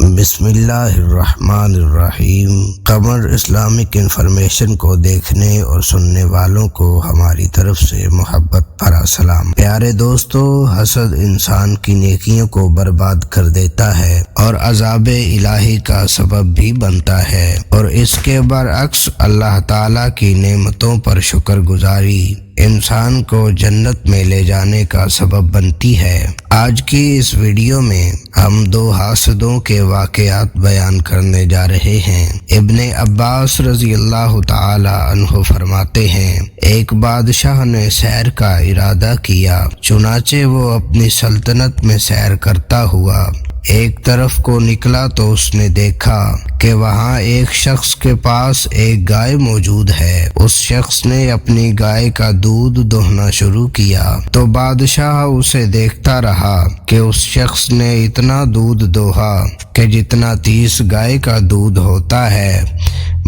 بسم اللہ الرحمن الرحیم۔ قمر اسلامک انفارمیشن کو دیکھنے اور سننے والوں کو ہماری طرف سے محبت بھرا سلام۔ پیارے دوستو، حسد انسان کی نیکیوں کو برباد کر دیتا ہے اور عذاب الہی کا سبب بھی بنتا ہے، اور اس کے برعکس اللہ تعالیٰ کی نعمتوں پر شکر گزاری انسان کو جنت میں لے جانے کا سبب بنتی ہے۔ آج کی اس ویڈیو میں ہم دو حاسدوں کے واقعات بیان کرنے جا رہے ہیں۔ ابن عباس رضی اللہ تعالی عنہ فرماتے ہیں، ایک بادشاہ نے سیر کا ارادہ کیا، چنانچہ وہ اپنی سلطنت میں سیر کرتا ہوا ایک طرف کو نکلا تو اس نے دیکھا کہ وہاں ایک شخص کے پاس ایک گائے موجود ہے۔ اس شخص نے اپنی گائے کا دودھ دوہنا شروع کیا تو بادشاہ اسے دیکھتا رہا کہ اس شخص نے اتنا دودھ دوہا کہ جتنا 30 گائے کا دودھ ہوتا ہے۔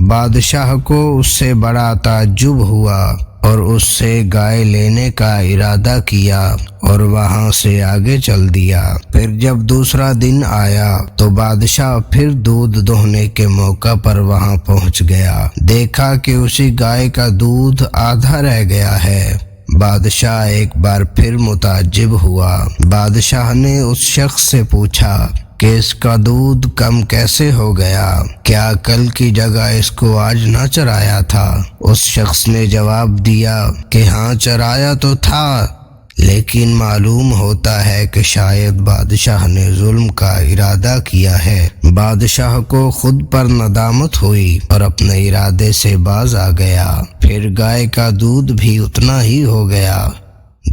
بادشاہ کو اس سے بڑا تعجب ہوا اور اس سے گائے لینے کا ارادہ کیا اور وہاں سے آگے چل دیا۔ پھر جب دوسرا دن آیا تو بادشاہ پھر دودھ دوہنے کے موقع پر وہاں پہنچ گیا، دیکھا کہ اسی گائے کا دودھ آدھا رہ گیا ہے۔ بادشاہ ایک بار پھر متعجب ہوا۔ بادشاہ نے اس شخص سے پوچھا کہ اس کا دودھ کم کیسے ہو گیا؟ کیا کل کی جگہ اس کو آج نہ چرایا تھا؟ اس شخص نے جواب دیا کہ ہاں، چرایا تو تھا، لیکن معلوم ہوتا ہے کہ شاید بادشاہ نے ظلم کا ارادہ کیا ہے۔ بادشاہ کو خود پر ندامت ہوئی اور اپنے ارادے سے باز آ گیا۔ پھر گائے کا دودھ بھی اتنا ہی ہو گیا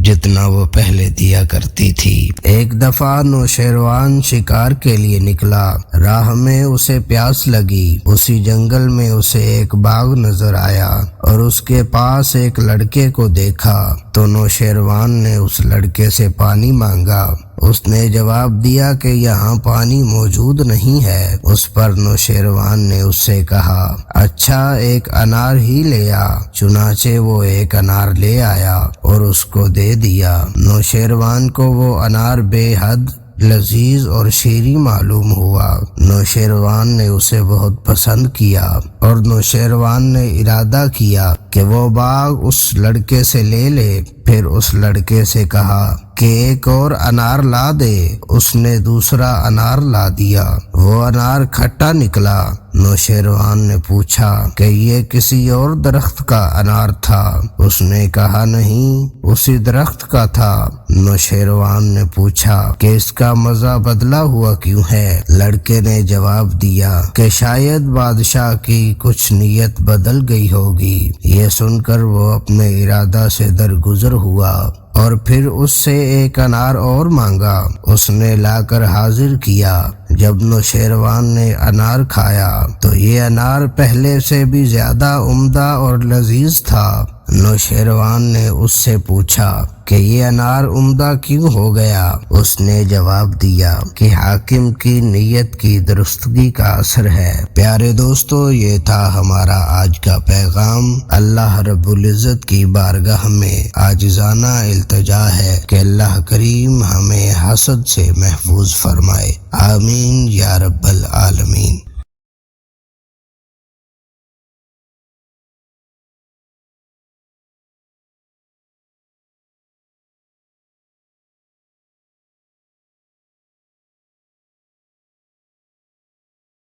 جتنا وہ پہلے دیا کرتی تھی۔ ایک دفعہ نوشیروان شکار کے لیے نکلا، راہ میں اسے پیاس لگی۔ اسی جنگل میں اسے ایک باغ نظر آیا اور اس کے پاس ایک لڑکے کو دیکھا تو نوشیروان نے اس لڑکے سے پانی مانگا۔ اس نے جواب دیا کہ یہاں پانی موجود نہیں ہے۔ اس پر نوشیروان نے اس سے کہا، اچھا، ایک انار ہی لے آ۔ چنانچہ وہ ایک انار لے آیا اور اس کو دے دیا۔ نوشیروان کو وہ انار بے حد لذیذ اور شیریں معلوم ہوا۔ نوشیروان نے اسے بہت پسند کیا اور نوشیروان نے ارادہ کیا کہ وہ باغ اس لڑکے سے لے لے۔ پھر اس لڑکے سے کہا کہ ایک اور انار لا دے۔ اس نے دوسرا انار لا دیا۔ وہ انار کھٹا نکلا۔ نوشیروان نے پوچھا کہ یہ کسی اور درخت کا انار تھا؟ اس نے کہا نہیں، اسی درخت کا تھا۔ نوشیروان نے پوچھا کہ اس کا مزہ بدلا ہوا کیوں ہے؟ لڑکے نے جواب دیا کہ شاید بادشاہ کی کچھ نیت بدل گئی ہوگی۔ یہ سن کر وہ اپنے ارادہ سے درگزر ہوا اور پھر اس سے ایک انار اور مانگا۔ اس نے لا کر حاضر کیا۔ جب نوشیروان نے انار کھایا تو یہ انار پہلے سے بھی زیادہ عمدہ اور لذیذ تھا۔ نوشیروان نے اس سے پوچھا کہ یہ انار عمدہ کیوں ہو گیا؟ اس نے جواب دیا کہ حاکم کی نیت کی درستگی کا اثر ہے۔ پیارے دوستو، یہ تھا ہمارا آج کا پیغام۔ اللہ رب العزت کی بارگاہ میں عاجزانہ التجا ہے کہ اللہ کریم ہمیں حسد سے محفوظ فرمائے۔ آمین یا رب